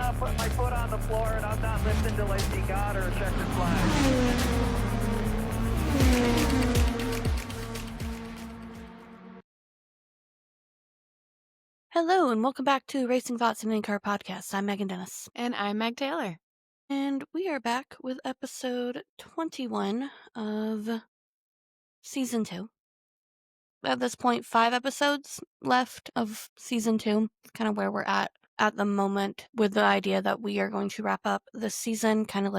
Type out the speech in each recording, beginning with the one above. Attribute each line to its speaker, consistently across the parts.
Speaker 1: I'll put my foot on the floor and I'm not lifting till I see God or a checkered flag.
Speaker 2: Hello and welcome back to Racing Thoughts and In-Car Podcast. I'm Megan Dennis.
Speaker 3: And I'm Meg Taylor.
Speaker 2: And we are back with episode 21 of season 2. At this point, 5 episodes left of season 2. Kind of where we're at the moment, with the idea that we are going to wrap up this season, kind of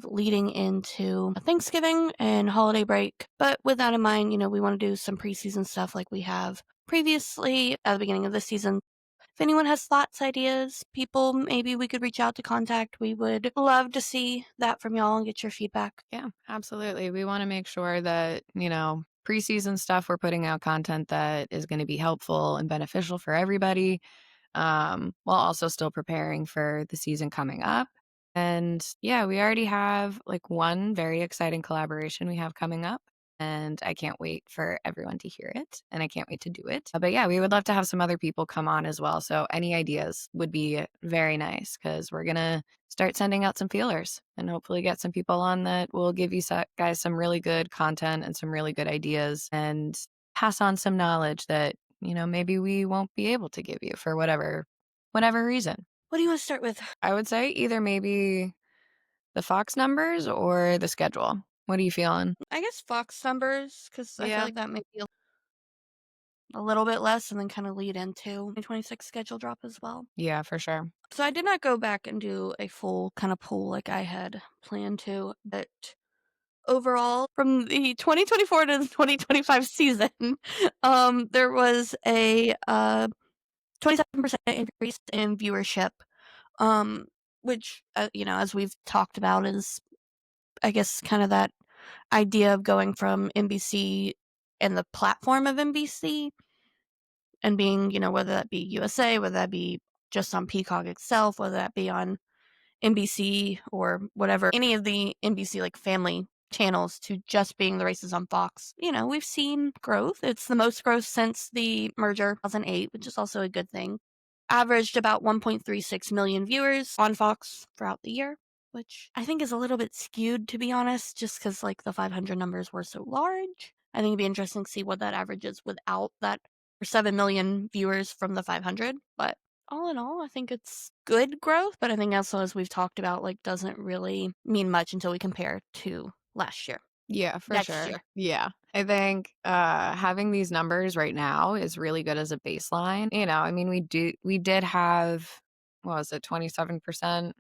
Speaker 2: leading into Thanksgiving and holiday break. But with that in mind, we want to do some preseason stuff like we have previously at the beginning of this season. If anyone has thoughts, ideas, people maybe we could reach out to contact, we would love to see that from y'all and get your feedback.
Speaker 3: Yeah, absolutely. We want to make sure that, preseason stuff, we're putting out content that is going to be helpful and beneficial for everybody, while also still preparing for the season coming up. And yeah, we already have like one very exciting collaboration we have coming up. And I can't wait for everyone to hear it. And I can't wait to do it. But yeah, we would love to have some other people come on as well. So any ideas would be very nice because we're going to start sending out some feelers and hopefully get some people on that will give you guys some really good content and some really good ideas and pass on some knowledge that, maybe we won't be able to give you for whatever reason.
Speaker 2: What do you want to start with?
Speaker 3: I would say either maybe the Fox numbers or the schedule. What are you feeling?
Speaker 2: I guess Fox numbers, because I feel
Speaker 3: Yeah.
Speaker 2: like that may be a little bit less and then kind of lead into 2026 schedule drop as well.
Speaker 3: Yeah, for sure.
Speaker 2: So I did not go back and do a full kind of poll like I had planned to, but overall, from the 2024 to the 2025 season, there was a 27% increase in viewership, which, as we've talked about, is, I guess, kind of that idea of going from NBC and the platform of NBC and being, whether that be USA, whether that be just on Peacock itself, whether that be on NBC or whatever, any of the NBC like family channels, to just being the races on Fox. We've seen growth. It's the most growth since the merger 2008, which is also a good thing. Averaged about 1.36 million viewers on Fox throughout the year, which I think is a little bit skewed, to be honest, just because like the 500 numbers were so large. I think it'd be interesting to see what that averages without that 7 million viewers from the 500, but all in all, I think it's good growth, but I think also, as we've talked about, like, doesn't really mean much until we compare to last year.
Speaker 3: Yeah, for
Speaker 2: Next
Speaker 3: sure.
Speaker 2: year.
Speaker 3: Yeah. I think having these numbers right now is really good as a baseline. I mean, we did have, what was it, 27%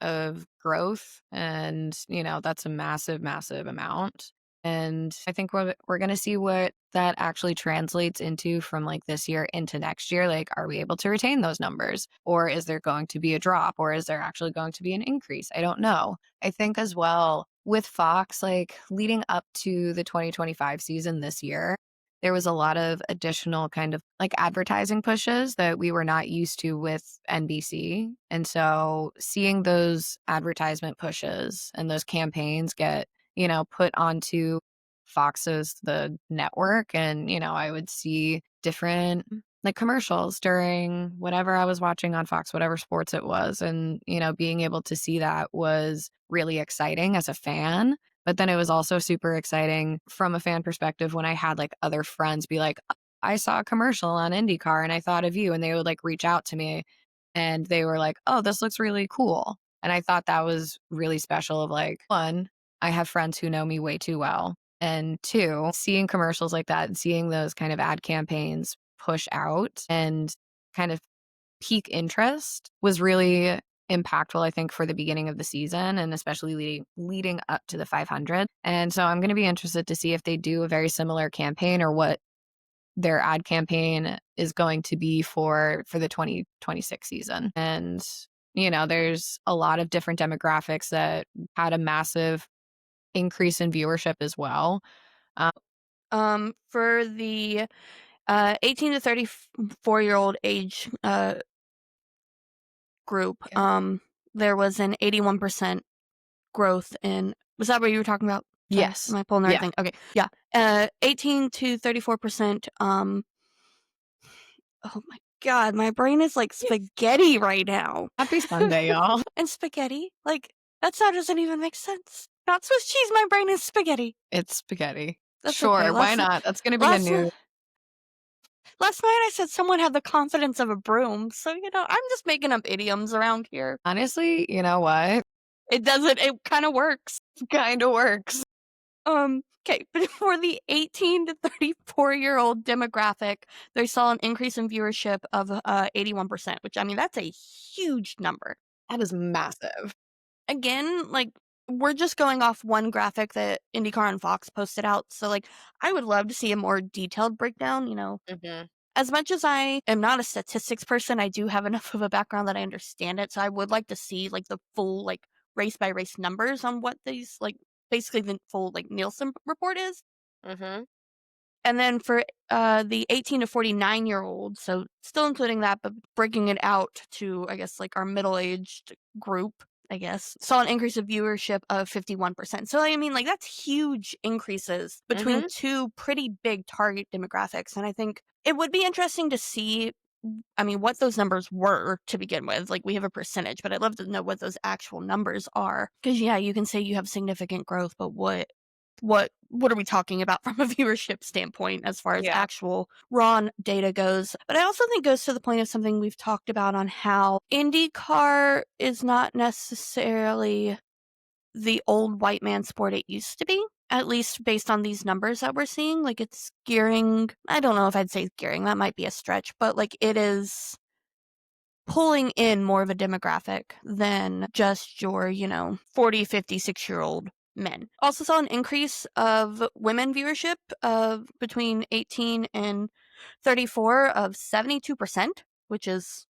Speaker 3: of growth. And, that's a massive, massive amount. And I think we're going to see what that actually translates into from like this year into next year. Like, are we able to retain those numbers? Or is there going to be a drop? Or is there actually going to be an increase? I don't know. I think as well with Fox, like leading up to the 2025 season this year, there was a lot of additional kind of like advertising pushes that we were not used to with NBC. And so seeing those advertisement pushes and those campaigns get, put onto Fox's the network. And, I would see different like commercials during whatever I was watching on Fox, whatever sports it was. And, being able to see that was really exciting as a fan. But then it was also super exciting from a fan perspective when I had like other friends be like, I saw a commercial on IndyCar and I thought of you. And they would like reach out to me and they were like, oh, this looks really cool. And I thought that was really special of like, one, I have friends who know me way too well. And two, seeing commercials like that and seeing those kind of ad campaigns push out and kind of peak interest was really impactful, I think, for the beginning of the season and especially leading up to the 500. And so I'm going to be interested to see if they do a very similar campaign or what their ad campaign is going to be for the 2026 season. And, there's a lot of different demographics that had a massive increase in viewership as well.
Speaker 2: For the 18 to 34-year-old age group, there was an 81% growth in. Was that what you were talking about? Sorry,
Speaker 3: Yes.
Speaker 2: am I pulling the right
Speaker 3: Yeah.
Speaker 2: thing? Okay. Yeah. 18 to 34%. Oh my God, my brain is like spaghetti right now.
Speaker 3: Happy Sunday, y'all.
Speaker 2: And spaghetti? Like, that sound doesn't even make sense. Not Swiss cheese, my brain is spaghetti.
Speaker 3: It's spaghetti.
Speaker 2: That's
Speaker 3: Sure,
Speaker 2: okay.
Speaker 3: why not? That's gonna be a
Speaker 2: Last,
Speaker 3: new.
Speaker 2: last night I said someone had the confidence of a broom, so, I'm just making up idioms around here.
Speaker 3: Honestly, you know what?
Speaker 2: It kind of works.
Speaker 3: Kind of works.
Speaker 2: Okay, but for the 18 to 34-year-old demographic, they saw an increase in viewership of 81%, which, I mean, that's a huge number.
Speaker 3: That is massive.
Speaker 2: Again, like, we're just going off one graphic that IndyCar and Fox posted out, so, like, I would love to see a more detailed breakdown,
Speaker 3: Mm-hmm.
Speaker 2: As much as I am not a statistics person, I do have enough of a background that I understand it, so I would like to see, like, the full, like, race-by-race numbers on what these, like, basically the full, like, Nielsen report is.
Speaker 3: Mm-hmm.
Speaker 2: And then for the 18 to 49-year-old, so still including that, but breaking it out to, I guess, like our middle-aged group, I guess, saw an increase of viewership of 51%. So, I mean, like, that's huge increases between two pretty big target demographics. And I think it would be interesting to see, I mean, what those numbers were to begin with. Like, we have a percentage, but I'd love to know what those actual numbers are. Because, yeah, you can say you have significant growth, but what are we talking about from a viewership standpoint as far as
Speaker 3: Yeah.
Speaker 2: actual raw data goes? But I also think goes to the point of something we've talked about on how IndyCar is not necessarily the old white man sport it used to be, at least based on these numbers that we're seeing. Like, it's gearing, I don't know if I'd say gearing, that might be a stretch, but like it is pulling in more of a demographic than just your, 40, 56-year-old men. Also saw an increase of women viewership of between 18 and 34 of 72%, which is,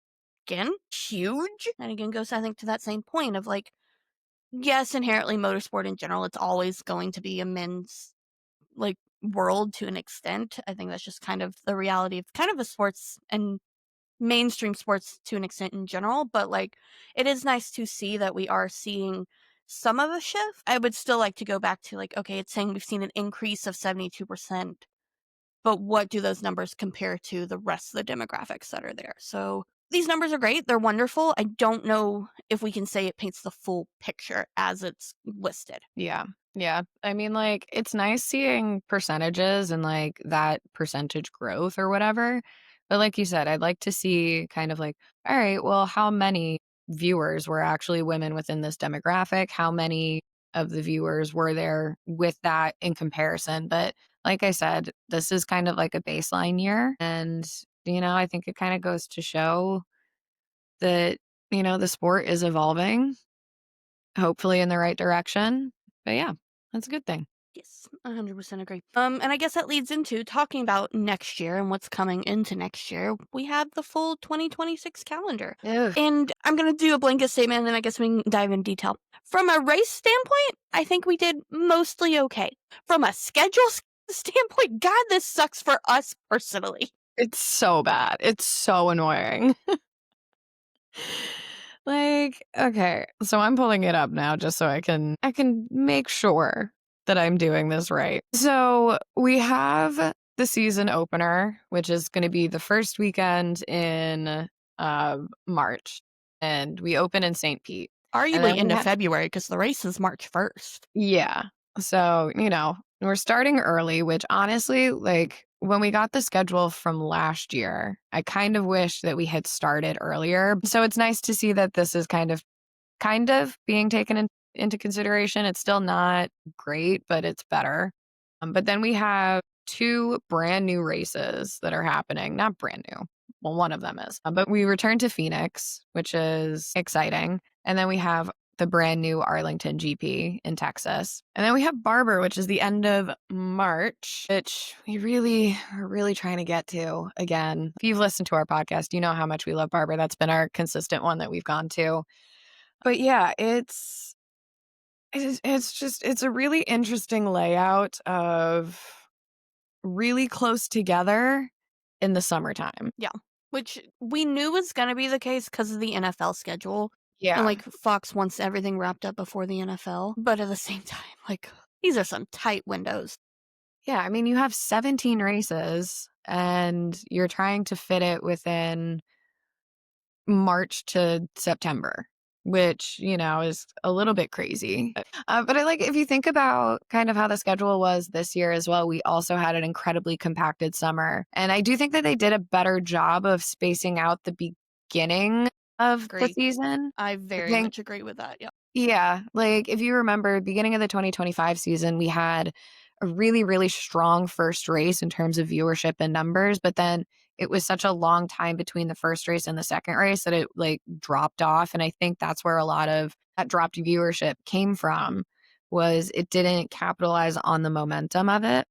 Speaker 2: again, huge. And again, goes, I think, to that same point of like, yes, inherently motorsport in general, it's always going to be a men's like world to an extent. I think that's just kind of the reality of kind of a sports and mainstream sports to an extent in general, but like it is nice to see that we are seeing some of a shift. I would still like to go back to like, okay, it's saying we've seen an increase of 72%, but what do those numbers compare to the rest of the demographics that are there? So these numbers are great. They're wonderful. I don't know if we can say it paints the full picture as it's listed.
Speaker 3: Yeah. Yeah. I mean, like, it's nice seeing percentages and like that percentage growth or whatever. But like you said, I'd like to see kind of like, all right, well, how many viewers were actually women within this demographic? How many of the viewers were there with that in comparison? But like I said, this is kind of like a baseline year. And, I think it kind of goes to show that, the sport is evolving, hopefully in the right direction. But yeah, that's a good thing.
Speaker 2: Yes, 100% agree. And I guess that leads into talking about next year and what's coming into next year. We have the full 2026 calendar.
Speaker 3: Ugh.
Speaker 2: And I'm going to do a blanket statement and then I guess we can dive in detail. From a race standpoint, I think we did mostly okay. From a schedule standpoint, God, this sucks for us personally.
Speaker 3: It's so bad. It's so annoying. Like, okay, so I'm pulling it up now just so I can make sure that I'm doing this right. So we have the season opener, which is going to be the first weekend in March, and we open in St. Pete.
Speaker 2: Arguably into February because the race is March 1st.
Speaker 3: Yeah. So, we're starting early, which honestly, like when we got the schedule from last year, I kind of wish that we had started earlier. So it's nice to see that this is kind of being taken into consideration. It's still not great, but it's better. But then we have two brand new races that are happening. Not brand new. Well, one of them is. But we return to Phoenix, which is exciting. And then we have the brand new Arlington GP in Texas. And then we have Barber, which is the end of March, which we really are really trying to get to again. If you've listened to our podcast, you know how much we love Barber. That's been our consistent one that we've gone to. But yeah, it's a really interesting layout of really close together in the summertime.
Speaker 2: Yeah, which we knew was going to be the case because of the NFL schedule.
Speaker 3: Yeah.
Speaker 2: And like Fox wants everything wrapped up before the NFL. But at the same time, like these are some tight windows.
Speaker 3: Yeah, I mean, you have 17 races and you're trying to fit it within March to September, which, is a little bit crazy. But I like if you think about kind of how the schedule was this year as well, we also had an incredibly compacted summer. And I do think that they did a better job of spacing out the beginning of the
Speaker 2: Agree.
Speaker 3: season.
Speaker 2: I very
Speaker 3: think
Speaker 2: much agree with that. Yeah.
Speaker 3: Yeah, like if you remember beginning of the 2025 season, we had a really, really strong first race in terms of viewership and numbers, but then it was such a long time between the first race and the second race that it like dropped off. And I think that's where a lot of that dropped viewership came from, was it didn't capitalize on the momentum of it.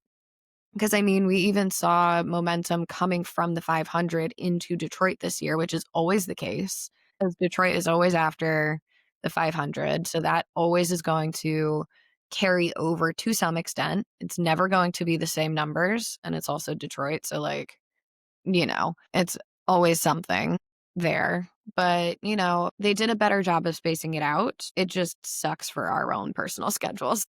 Speaker 3: Because I mean, we even saw momentum coming from the 500 into Detroit this year, which is always the case, because Detroit is always after the 500. So that always is going to carry over to some extent. It's never going to be the same numbers. And it's also Detroit. So, like, it's always something there. But, they did a better job of spacing it out. It just sucks for our own personal schedules.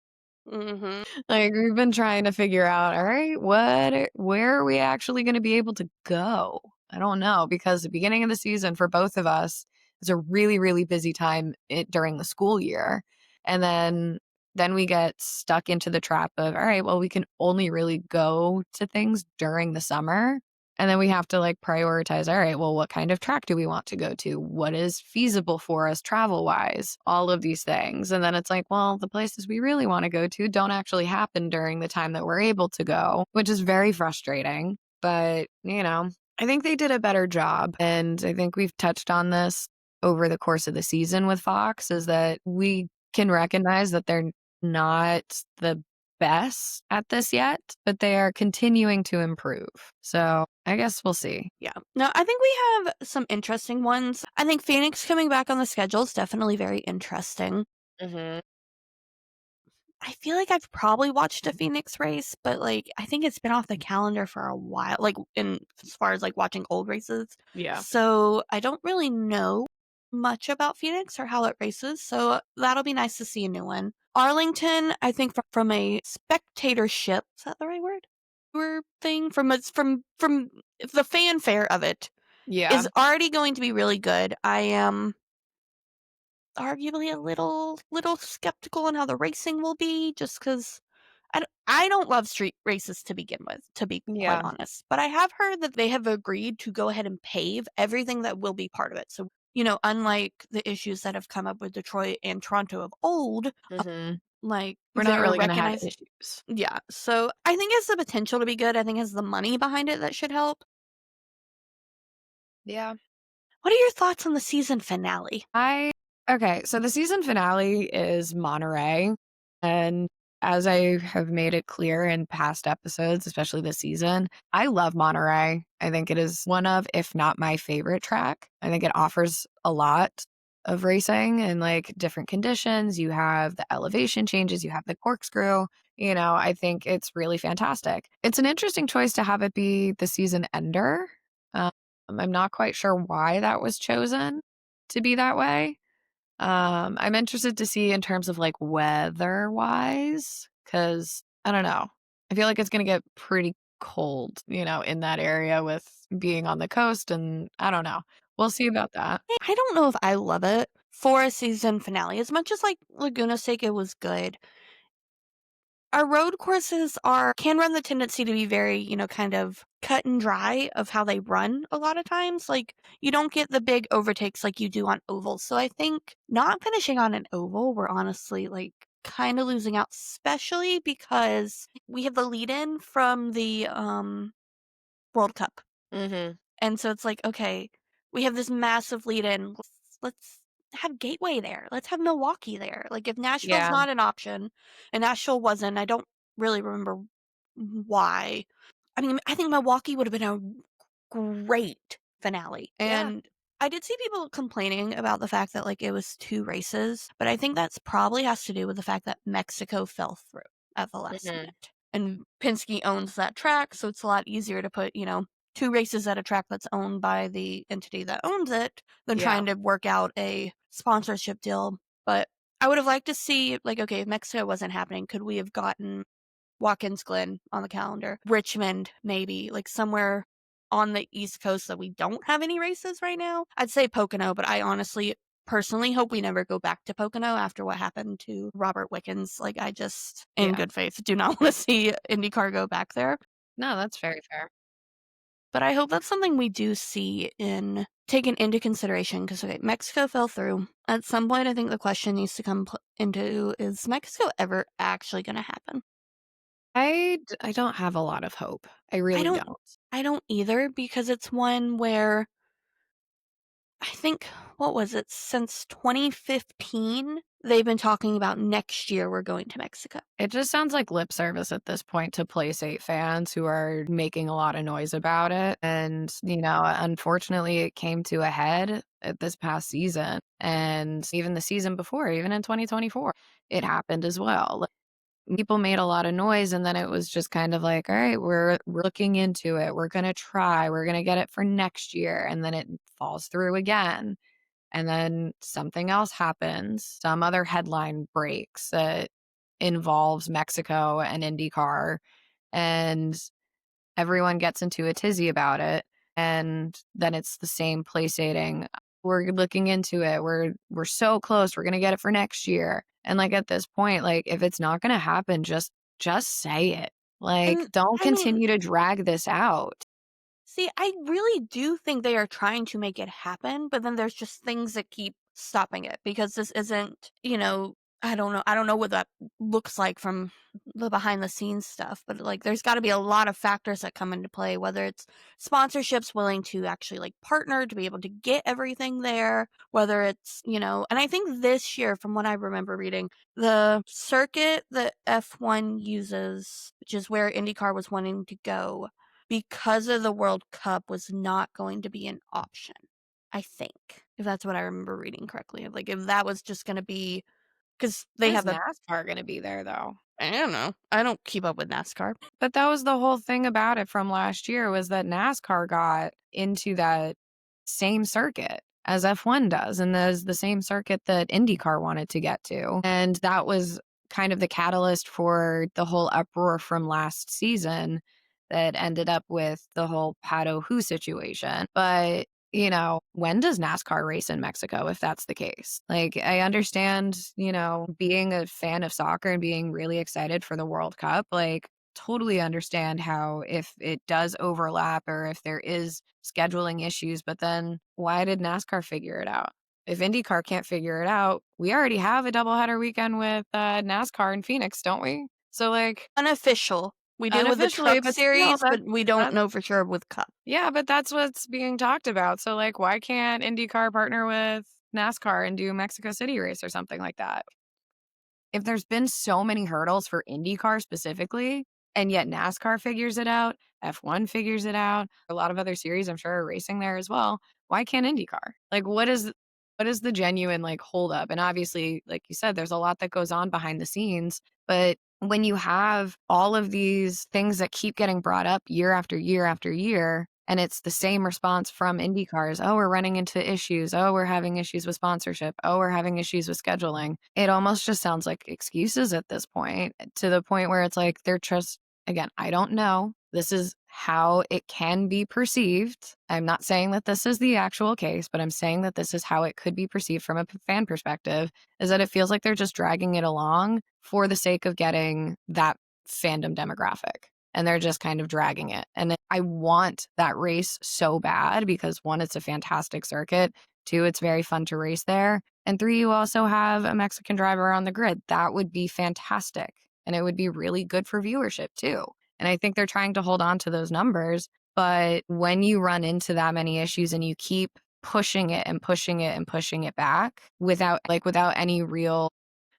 Speaker 2: Mm-hmm.
Speaker 3: Like, we've been trying to figure out, all right, where are we actually going to be able to go? I don't know, because the beginning of the season for both of us is a really, really busy time during the school year. And then we get stuck into the trap of, all right, well, we can only really go to things during the summer. And then we have to like prioritize, all right, well, what kind of track do we want to go to? What is feasible for us travel wise? All of these things. And then it's like, well, the places we really want to go to don't actually happen during the time that we're able to go, which is very frustrating. But, I think they did a better job. And I think we've touched on this over the course of the season with Fox, is that we can recognize that they're not the best at this yet, but they are continuing to improve. So I guess we'll see.
Speaker 2: Yeah. No, I think we have some interesting ones. I think Phoenix coming back on the schedule is definitely very interesting.
Speaker 3: Mm-hmm.
Speaker 2: I feel like I've probably watched a Phoenix race, but like I think it's been off the calendar for a while, like in as far as like watching old races.
Speaker 3: Yeah.
Speaker 2: So I don't really know much about Phoenix or how it races. So that'll be nice to see a new one. Arlington, I think from a spectatorship, is that the right word? Thing from the fanfare of it
Speaker 3: Yeah.
Speaker 2: is already going to be really good. I am arguably a little skeptical on how the racing will be, just because I don't love street races to begin with, to be quite
Speaker 3: Yeah.
Speaker 2: honest. But I have heard that they have agreed to go ahead and pave everything that will be part of it. So, unlike the issues that have come up with Detroit and Toronto of old,
Speaker 3: Mm-hmm.
Speaker 2: like
Speaker 3: We're not
Speaker 2: they're
Speaker 3: really going to have
Speaker 2: recognized.
Speaker 3: issues.
Speaker 2: Yeah. So I think it has the potential to be good. I think it has the money behind it that should help.
Speaker 3: Yeah.
Speaker 2: What are your thoughts on the season finale?
Speaker 3: Okay, so the season finale is Monterey. And as I have made it clear in past episodes, especially this season, I love Monterey. I think it is one of, if not my favorite track. I think it offers a lot of racing and like different conditions. You have the elevation changes, you have the corkscrew. I think it's really fantastic. It's an interesting choice to have it be the season ender. I'm not quite sure why that was chosen to be that way. I'm interested to see in terms of like weather wise, because I don't know. I feel like it's going to get pretty cold, in that area with being on the coast. And I don't know. We'll see about that.
Speaker 2: I don't know if I love it for a season finale. As much as like Laguna Seca was good, our road courses can run the tendency to be very, kind of cut and dry of how they run a lot of times. Like you don't get the big overtakes like you do on ovals. So I think not finishing on an oval, we're honestly like kind of losing out, especially because we have the lead in from the World Cup.
Speaker 3: Mm-hmm.
Speaker 2: And so it's like, okay, we have this massive lead in. Let's have Gateway there. Let's have Milwaukee there. Like if Nashville's
Speaker 3: Yeah.
Speaker 2: not an option, and Nashville wasn't, I don't really remember why. I mean, I think Milwaukee would have been a great finale.
Speaker 3: Yeah.
Speaker 2: And I did see people complaining about the fact that like it was 2 races, but I think that's probably has to do with the fact that Mexico fell through at the last
Speaker 3: Mhm.
Speaker 2: minute. And Penske owns that track, so it's a lot easier to put, 2 races at a track that's owned by the entity that owns it than
Speaker 3: Yeah.
Speaker 2: trying to work out a sponsorship deal. But I would have liked to see, like, okay, if Mexico wasn't happening, could we have gotten Watkins Glen on the calendar, Richmond maybe, like somewhere on the East Coast that we don't have any races right now. I'd say Pocono, but I honestly personally hope we never go back to Pocono after what happened to Robert Wickens. Like, I just, in
Speaker 3: Yeah.
Speaker 2: good faith, do not want to see IndyCar go back there.
Speaker 3: No, that's very fair.
Speaker 2: But I hope that's something we do see in taken into consideration because, okay, Mexico fell through. At some point, I think the question needs to come into is Mexico ever actually going to happen?
Speaker 3: I don't have a lot of hope. I really
Speaker 2: don't-
Speaker 3: don't.
Speaker 2: I don't either because it's one where I think, what was it, since 2015, they've been talking about next year we're going to Mexico.
Speaker 3: It just sounds like lip service at this point to PlayState fans who are making a lot of noise about it. And, unfortunately, it came to a head at this past season. And even the season before, even in 2024, it happened as well. Like, people made a lot of noise, and then it was just kind of like, all right, we're looking into it. We're going to try. We're going to get it for next year. And then it falls through again. And then something else happens. Some other headline breaks that involves Mexico and IndyCar, and everyone gets into a tizzy about it. And then it's the same placating. We're looking into it. We're so close. We're gonna get it for next year. And like at this point, like if it's not gonna happen, just say it. Like
Speaker 2: And
Speaker 3: don't
Speaker 2: I mean,
Speaker 3: continue to drag this out.
Speaker 2: see, I really do think they are trying to make it happen, but then there's just things that keep stopping it because this isn't, I don't know. I don't know what that looks like from the behind the scenes stuff, but like there's got to be a lot of factors that come into play, whether it's sponsorships willing to actually like partner to be able to get everything there, whether it's, and I think this year, from what I remember reading, the circuit that F1 uses, which is where IndyCar was wanting to go, because of the World Cup, was not going to be an option. I think, if that's what I remember reading correctly. Like, if that was just going to be, because they
Speaker 3: Is
Speaker 2: have a,
Speaker 3: NASCAR gonna be there though?
Speaker 2: I don't know. I don't keep up with NASCAR.
Speaker 3: But that was the whole thing about it from last year was that NASCAR got into that same circuit as F1 does, and there's the same circuit that IndyCar wanted to get to. And that was kind of the catalyst for the whole uproar from last season that ended up with the whole Pato Who situation. But when does NASCAR race in Mexico if that's the case? Like, I understand, being a fan of soccer and being really excited for the World Cup, like, totally understand how if it does overlap or if there is scheduling issues, but then why did NASCAR figure it out? If IndyCar can't figure it out, we already have a doubleheader weekend with NASCAR in Phoenix, don't we? So, like,
Speaker 2: Unofficial. We do with the
Speaker 3: unofficially,
Speaker 2: Truck
Speaker 3: but still,
Speaker 2: Series, but we don't know for sure with Cup.
Speaker 3: yeah, but that's what's being talked about. So, like, why can't IndyCar partner with NASCAR and do Mexico City race or something like that? If there's been so many hurdles for IndyCar specifically, and yet NASCAR figures it out, F1 figures it out, a lot of other series I'm sure are racing there as well. Why can't IndyCar? Like, what is the genuine like holdup? And obviously, like you said, there's a lot that goes on behind the scenes, but when you have all of these things that keep getting brought up year after year after year, and it's the same response from IndyCars, oh, we're running into issues. Oh, we're having issues with sponsorship. Oh, we're having issues with scheduling. It almost just sounds like excuses at this point, to the point where it's like they're just, again, I don't know. This is how it can be perceived. I'm not saying that this is the actual case, but I'm saying that this is how it could be perceived from a fan perspective, is that it feels like they're just dragging it along for the sake of getting that fandom demographic. And they're just kind of dragging it. And I want that race so bad because one, it's a fantastic circuit. Two, it's very fun to race there. And three, you also have a Mexican driver on the grid. That would be fantastic. And it would be really good for viewership too. And I think they're trying to hold on to those numbers. But when you run into that many issues and you keep pushing it and pushing it and pushing it back without any real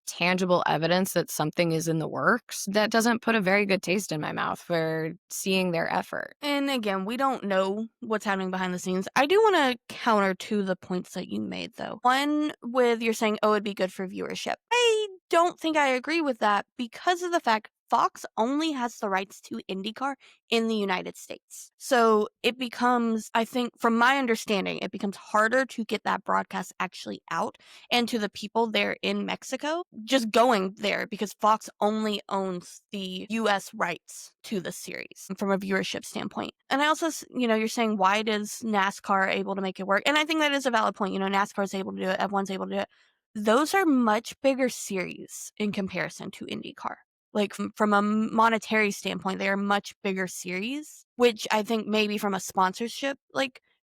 Speaker 3: tangible evidence that something is in the works, that doesn't put a very good taste in my mouth for seeing their effort.
Speaker 2: And again, we don't know what's happening behind the scenes. I do want to counter to the points that you made, though. One, with you're saying, oh, it'd be good for viewership. I don't think I agree with that because of the fact Fox only has the rights to IndyCar in the United States. So it becomes, I think, from my understanding, it becomes harder to get that broadcast actually out and to the people there in Mexico just going there because Fox only owns the US rights to the series from a viewership standpoint. And I also, you're saying, why does NASCAR able to make it work? And I think that is a valid point. NASCAR is able to do it, F1's able to do it. Those are much bigger series in comparison to IndyCar. Like from a monetary standpoint, they are much bigger series, which I think maybe from a sponsorship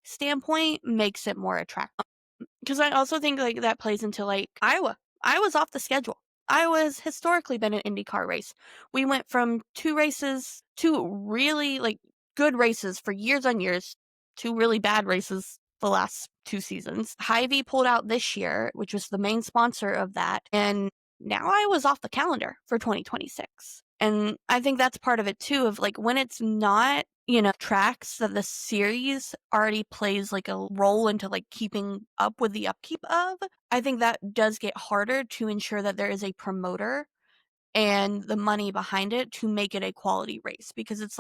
Speaker 2: standpoint makes it more attractive. Because I also think that plays into Iowa. Iowa's off the schedule. Iowa's historically been an IndyCar race. We went from 2 races, 2 really good races for years on years, 2 really bad races the last 2 seasons. Hy-Vee pulled out this year, which was the main sponsor of that, and now Iowa's off the calendar for 2026. And I think that's part of it too, of when it's not, tracks that the series already plays a role into keeping up with the upkeep of. I think that does get harder to ensure that there is a promoter and the money behind it to make it a quality race, because it's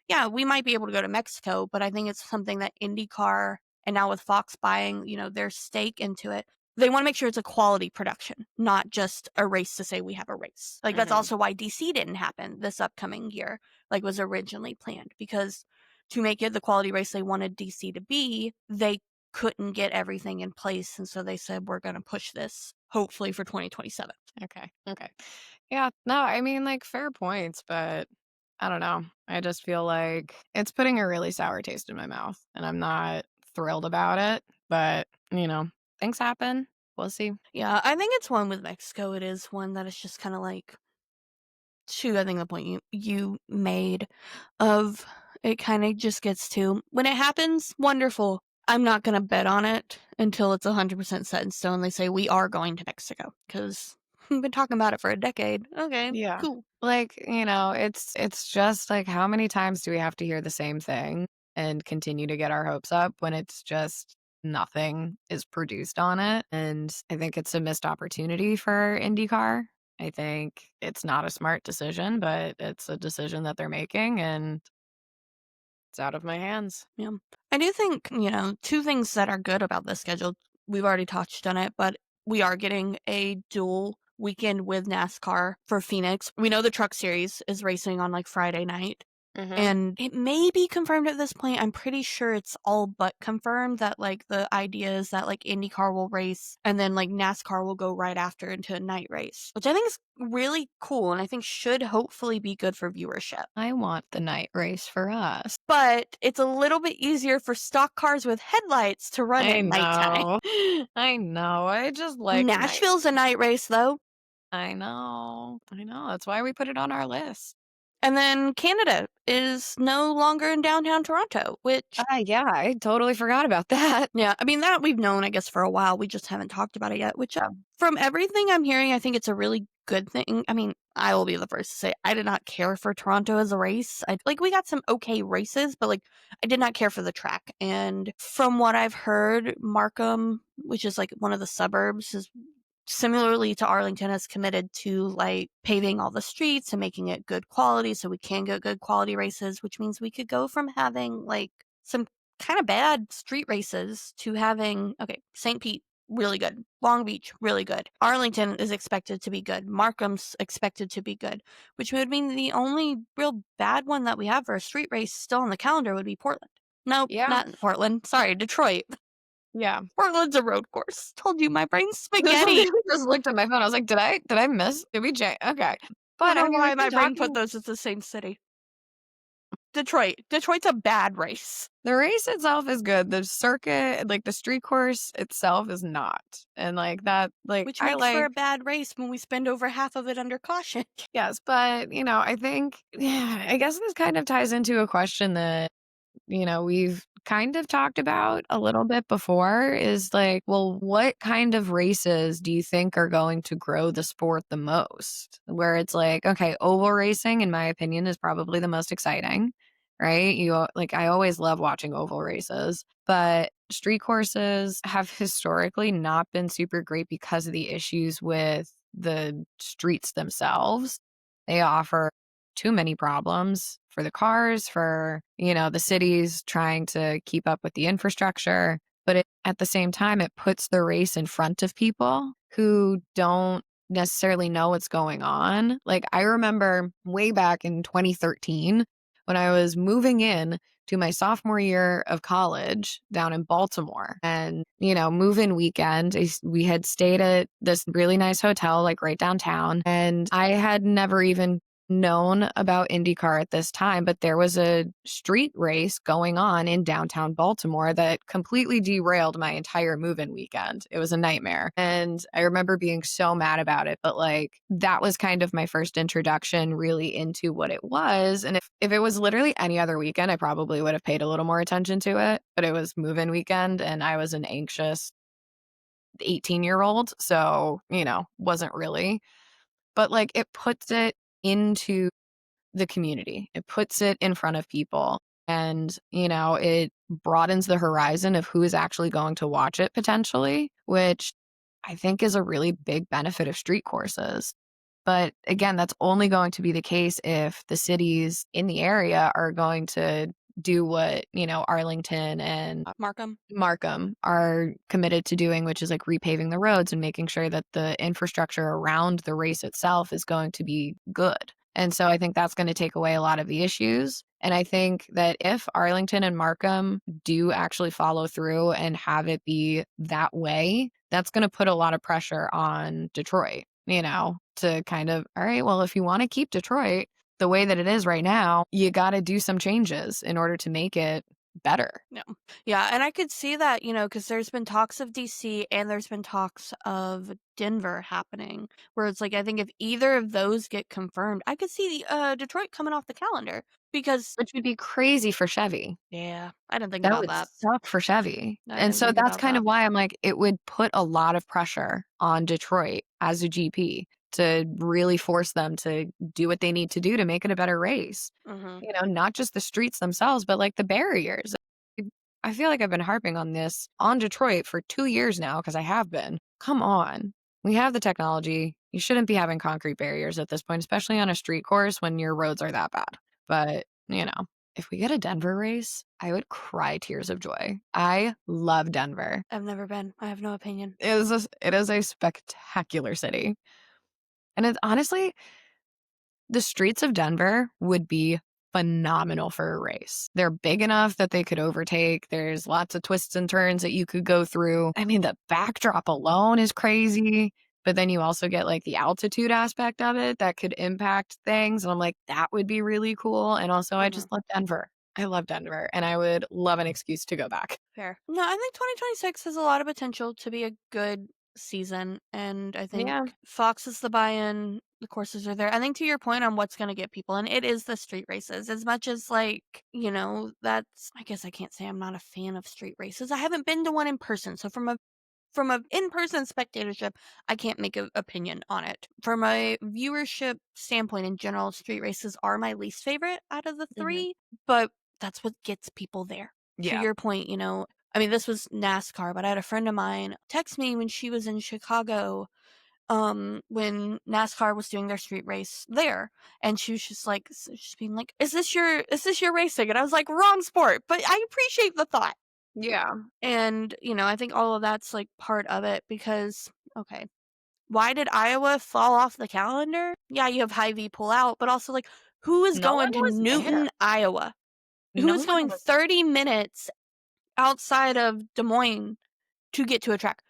Speaker 2: yeah, we might be able to go to Mexico, but I think it's something that IndyCar, and now with Fox buying, their stake into it, they want to make sure it's a quality production, not just a race to say we have a race. That's also why DC didn't happen this upcoming year, was originally planned, because to make it the quality race they wanted DC to be, they couldn't get everything in place. And so they said, we're going to push this hopefully for 2027.
Speaker 3: Okay. Yeah, no, I mean, fair points, but I don't know. I just feel like it's putting a really sour taste in my mouth, and I'm not thrilled about it, but, things happen. We'll see.
Speaker 2: Yeah, I think it's one with Mexico. It is one that is just kind of to, I think, the point you made of it kind of just gets to, when it happens, wonderful. I'm not going to bet on it until it's 100% set in stone. They say we are going to Mexico because we've been talking about it for a decade. Okay,
Speaker 3: Yeah.
Speaker 2: cool.
Speaker 3: It's just how many times do we have to hear the same thing and continue to get our hopes up when it's just nothing is produced on it? And I think it's a missed opportunity for IndyCar. I think it's not a smart decision, but it's a decision that they're making, and it's out of my hands.
Speaker 2: Yeah. I do think, 2 things that are good about this schedule. We've already touched on it, but we are getting a dual weekend with NASCAR for Phoenix. We know the Truck Series is racing on Friday night. And it may be confirmed at this point. I'm pretty sure it's all but confirmed that the idea is that IndyCar will race and then NASCAR will go right after into a night race, which I think is really cool and I think should hopefully be good for viewership.
Speaker 3: I want the night race for us.
Speaker 2: But it's a little bit easier for stock cars with headlights to run
Speaker 3: I
Speaker 2: at nighttime.
Speaker 3: know. I know. I just like night.
Speaker 2: Nashville's a night race though.
Speaker 3: I know. That's why we put it on our list.
Speaker 2: And then Canada is no longer in downtown Toronto, which...
Speaker 3: Yeah, I totally forgot about that.
Speaker 2: Yeah, I mean, that we've known, I guess, for a while. We just haven't talked about it yet, which from everything I'm hearing, I think it's a really good thing. I mean, I will be the first to say I did not care for Toronto as a race. We got some okay races, but I did not care for the track. And from what I've heard, Markham, which is one of the suburbs, is similarly to Arlington, has committed to paving all the streets and making it good quality so we can get good quality races, which means we could go from having some kind of bad street races to having, okay, St. Pete, really good. Long Beach, really good. Arlington is expected to be good. Markham's expected to be good, which would mean the only real bad one that we have for a street race still on the calendar would be Portland. No, not Portland. Sorry, Detroit.
Speaker 3: Yeah.
Speaker 2: Portland's a road course. Told you my brain's spaghetti.
Speaker 3: I just looked at my phone. I was like, did I miss? Did we change? Okay.
Speaker 2: But I
Speaker 3: I
Speaker 2: don't know
Speaker 3: mean,
Speaker 2: why
Speaker 3: we've
Speaker 2: my
Speaker 3: been
Speaker 2: brain put
Speaker 3: talking.
Speaker 2: those as the same city. Detroit's a bad race.
Speaker 3: The race itself is good. The circuit, the street course itself is not. And that,
Speaker 2: Which makes for a bad race when we spend over half of it under caution.
Speaker 3: Yes, but, I think, I guess this kind of ties into a question that, we've kind of talked about a little bit before, is well, what kind of races do you think are going to grow the sport the most? Where it's okay, oval racing, in my opinion, is probably the most exciting, right? I always love watching oval races, but street courses have historically not been super great because of the issues with the streets themselves. They offer too many problems for the cars, for, the cities trying to keep up with the infrastructure. But at the same time, it puts the race in front of people who don't necessarily know what's going on. Like, I remember way back in 2013 when I was moving in to my sophomore year of college down in Baltimore. And, move-in weekend, we had stayed at this really nice hotel, like right downtown. And I had never even known about IndyCar at this time, but there was a street race going on in downtown Baltimore that completely derailed my entire move-in weekend. It was a nightmare. And I remember being so mad about it, but like that was kind of my first introduction really into what it was. And if it was literally any other weekend, I probably would have paid a little more attention to it, but it was move-in weekend and I was an anxious 18-year-old. So, wasn't really. But like it puts it into the community. It puts it in front of people and, it broadens the horizon of who is actually going to watch it potentially, which I think is a really big benefit of street courses. But again, that's only going to be the case if the cities in the area are going to do what, Arlington and Markham are committed to doing, which is like repaving the roads and making sure that the infrastructure around the race itself is going to be good. And so I think that's going to take away a lot of the issues. And I think that if Arlington and Markham do actually follow through and have it be that way, that's going to put a lot of pressure on Detroit, to kind of, all right, well, if you want to keep Detroit the way that it is right now, you got to do some changes in order to make it better.
Speaker 2: Yeah, and I could see that, because there's been talks of DC and there's been talks of Denver happening, where it's like, I think if either of those get confirmed, I could see Detroit coming off the calendar because,
Speaker 3: Which would be crazy for Chevy.
Speaker 2: yeah, I didn't think
Speaker 3: That
Speaker 2: about
Speaker 3: would
Speaker 2: that.
Speaker 3: suck for Chevy.
Speaker 2: I
Speaker 3: And
Speaker 2: didn't
Speaker 3: so
Speaker 2: think
Speaker 3: that's
Speaker 2: about
Speaker 3: kind
Speaker 2: that.
Speaker 3: of why I'm like, it would put a lot of pressure on Detroit as a GP to really force them to do what they need to do to make it a better race. Not just the streets themselves, but like the barriers. I feel like I've been harping on this on Detroit for 2 years now because I have been. Come on. We have the technology. You shouldn't be having concrete barriers at this point, especially on a street course when your roads are that bad. But, if we get a Denver race, I would cry tears of joy. I love Denver.
Speaker 2: I've never been. I have no opinion.
Speaker 3: It is a spectacular city. And it's honestly, the streets of Denver would be phenomenal for a race. They're big enough that they could overtake. There's lots of twists and turns that you could go through. I mean, the backdrop alone is crazy, but then you also get like the altitude aspect of it that could impact things. And I'm like, that would be really cool. And also, I just love Denver. I love Denver and I would love an excuse to go back.
Speaker 2: Fair. No, I think 2026 has a lot of potential to be a good season, and I think Fox is the buy-in, the courses are there. I think to your point on what's going to get people in, it is the street races. As much as like, that's, I guess I can't say I'm not a fan of street races. I haven't been to one in person, so from a in-person spectatorship, I can't make an opinion on it. From a viewership standpoint in general, street races are my least favorite out of the three, but that's what gets people there. To your point, I mean, this was NASCAR, but I had a friend of mine text me when she was in Chicago, when NASCAR was doing their street race there, and she was just like, she's being like, is this your racing? And I was like, wrong sport, but I appreciate the thought.
Speaker 3: Yeah.
Speaker 2: And, I think all of that's like part of it because, okay, why did Iowa fall off the calendar? Yeah, you have Hy-Vee pull out, but also like, who is
Speaker 3: No
Speaker 2: going
Speaker 3: one
Speaker 2: to
Speaker 3: was
Speaker 2: Newton,
Speaker 3: there.
Speaker 2: Iowa?
Speaker 3: No
Speaker 2: Who is
Speaker 3: one
Speaker 2: going
Speaker 3: was
Speaker 2: 30 minutes outside of Des Moines to get to a track?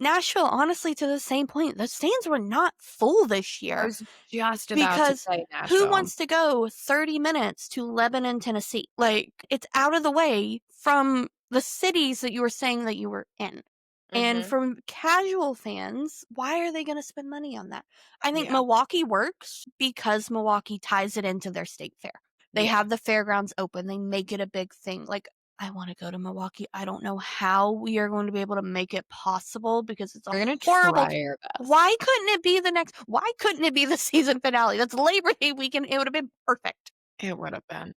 Speaker 2: Nashville, honestly, to the same point, the stands were not full this
Speaker 3: I
Speaker 2: year
Speaker 3: was just about to
Speaker 2: because
Speaker 3: say
Speaker 2: who
Speaker 3: Nashville.
Speaker 2: wants to go 30 minutes to Lebanon, Tennessee? Like, it's out of the way from the cities that you were saying that you were in. And from casual fans, why are they going to spend money on that? I think Milwaukee works because Milwaukee ties it into their state fair. They have the fairgrounds open. They make it a big thing. Like, I want to go to Milwaukee. I don't know how we are going to be able to make it possible because it's
Speaker 3: We're gonna
Speaker 2: horrible.
Speaker 3: try our best.
Speaker 2: Why couldn't it be why couldn't it be the season finale? That's Labor Day weekend. It would have been perfect.
Speaker 3: It would have been.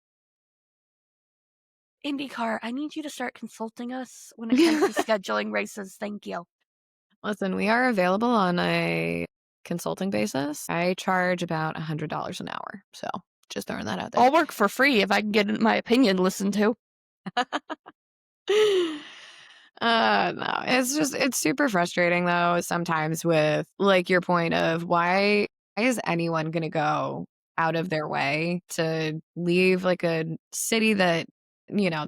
Speaker 2: IndyCar, I need you to start consulting us when it comes to scheduling races. Thank you.
Speaker 3: Listen, we are available on a consulting basis. I charge about $100 an hour. So Just throwing that out there.
Speaker 2: I'll work for free if I can get my opinion listened to.
Speaker 3: No, it's super frustrating though sometimes with like your point of why is anyone gonna go out of their way to leave like a city that,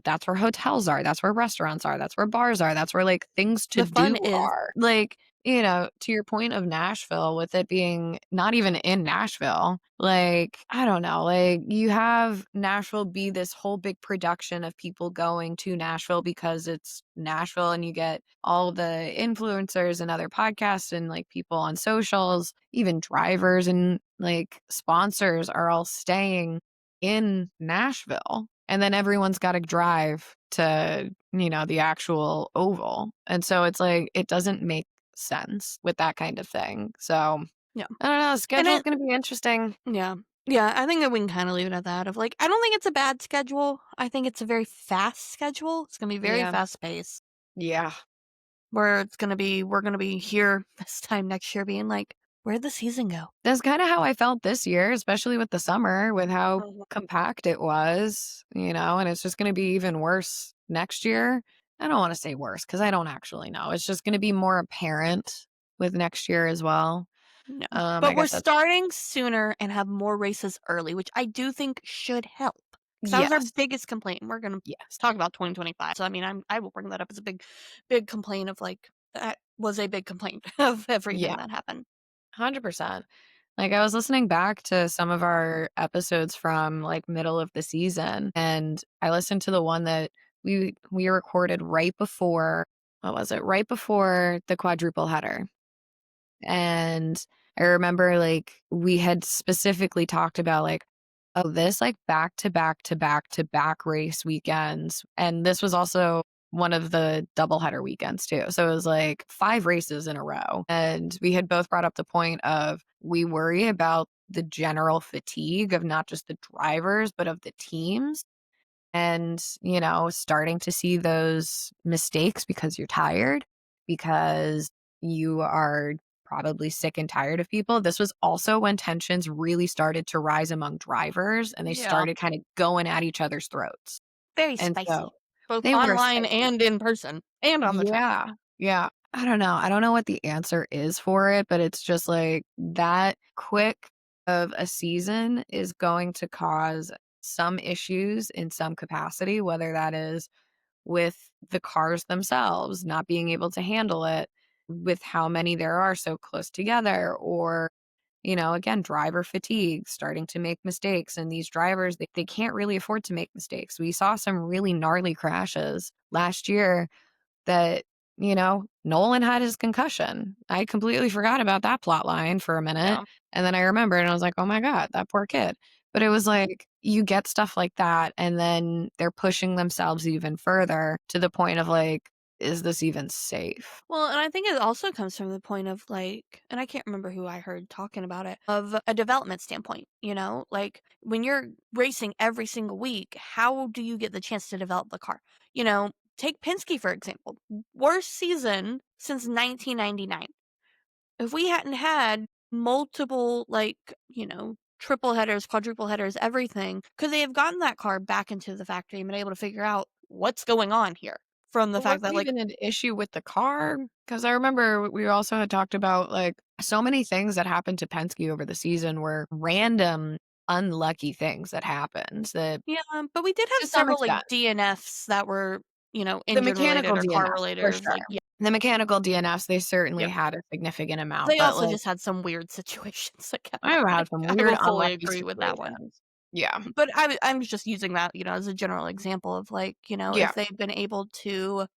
Speaker 3: that's where hotels are, that's where restaurants are, that's where bars are, that's where like things to
Speaker 2: The fun
Speaker 3: do
Speaker 2: is
Speaker 3: are. Like, to your point of Nashville, with it being not even in Nashville, like, I don't know, like you have Nashville be this whole big production of people going to Nashville because it's Nashville, and you get all the influencers and other podcasts and like people on socials, even drivers and like sponsors are all staying in Nashville. And then everyone's got to drive to, the actual oval. And so it's like, it doesn't make sense with that kind of thing. So
Speaker 2: yeah.
Speaker 3: I don't know.
Speaker 2: And
Speaker 3: Schedule's going to be interesting.
Speaker 2: yeah. Yeah, I think that we can kind of leave it at that of like I don't think it's a bad schedule. I think it's a very fast schedule. It's going to be very
Speaker 3: Yeah.
Speaker 2: fast paced.
Speaker 3: Yeah.
Speaker 2: Where we're going to be here this time next year being like, where'd the season go?
Speaker 3: That's kind of how I felt this year, especially with the summer, with how
Speaker 2: Mhm.
Speaker 3: compact it was, and it's just going to be even worse next year. I don't want to say worse because I don't actually know. It's just going to be more apparent with next year as well.
Speaker 2: No.
Speaker 3: I
Speaker 2: But we're
Speaker 3: guess that's
Speaker 2: starting sooner and have more races early, which I do think should help. 'Cause that was our
Speaker 3: yes.
Speaker 2: biggest complaint. We're gonna
Speaker 3: Yes.
Speaker 2: talk about 2025. So I mean, I will bring that up as a big complaint of like that was a big complaint of everything
Speaker 3: Yeah.
Speaker 2: that happened.
Speaker 3: 100%. Like I was listening back to some of our episodes from like middle of the season, and I listened to the one that we recorded right before, what was it? Right before the quadruple header. And I remember like we had specifically talked about like, oh, this like back to back to back to back race weekends. And this was also one of the doubleheader weekends too. So it was like 5 races in a row. And we had both brought up the point of we worry about the general fatigue of not just the drivers, but of the teams. And, starting to see those mistakes because you're tired, because you are probably sick and tired of people. This was also when tensions really started to rise among drivers and they
Speaker 2: Yeah.
Speaker 3: started kind of going at each other's throats.
Speaker 2: Very
Speaker 3: And
Speaker 2: spicy.
Speaker 3: so
Speaker 2: Both
Speaker 3: they were
Speaker 2: online
Speaker 3: spicy.
Speaker 2: and in person and on the track.
Speaker 3: Yeah. Yeah. I don't know. I don't know what the answer is for it, but it's just like that quick of a season is going to cause some issues in some capacity, whether that is with the cars themselves not being able to handle it, with how many there are so close together, or again, driver fatigue, starting to make mistakes. And these drivers, they can't really afford to make mistakes. We saw some really gnarly crashes last year that, Nolan had his concussion. I completely forgot about that plot line for a minute.
Speaker 2: Yeah.
Speaker 3: And then I remembered and I was like, oh my God, that poor kid. But it was like, you get stuff like that. And then they're pushing themselves even further to the point of like, is this even safe?
Speaker 2: Well, and I think it also comes from the point of like, and I can't remember who I heard talking about it, of a development standpoint, like when you're racing every single week, how do you get the chance to develop the car? Take Penske, for example, worst season since 1999. If we hadn't had multiple, like, triple headers, quadruple headers, everything, could they have gotten that car back into the factory and been able to figure out what's going on here from the
Speaker 3: Or was
Speaker 2: fact
Speaker 3: it
Speaker 2: that, like,
Speaker 3: even an issue with the car? Because I remember we also had talked about like so many things that happened to Penske over the season were random, unlucky things that happened that
Speaker 2: yeah, but we did have
Speaker 3: to some
Speaker 2: several, like,
Speaker 3: extent.
Speaker 2: DNFs that were,
Speaker 3: The
Speaker 2: engine related
Speaker 3: mechanical
Speaker 2: or car
Speaker 3: DNF,
Speaker 2: related
Speaker 3: for
Speaker 2: or,
Speaker 3: sure.
Speaker 2: like, yeah.
Speaker 3: The mechanical DNFs, they certainly
Speaker 2: Yep.
Speaker 3: had a significant amount,
Speaker 2: They
Speaker 3: but,
Speaker 2: also
Speaker 3: like,
Speaker 2: just had some weird situations, like,
Speaker 3: I've
Speaker 2: I
Speaker 3: had some
Speaker 2: I
Speaker 3: weird
Speaker 2: will fully
Speaker 3: unlucky
Speaker 2: agree with that one.
Speaker 3: situations. Yeah.
Speaker 2: But I'm just using that, as a general example of, like,
Speaker 3: Yeah.
Speaker 2: if they've been able to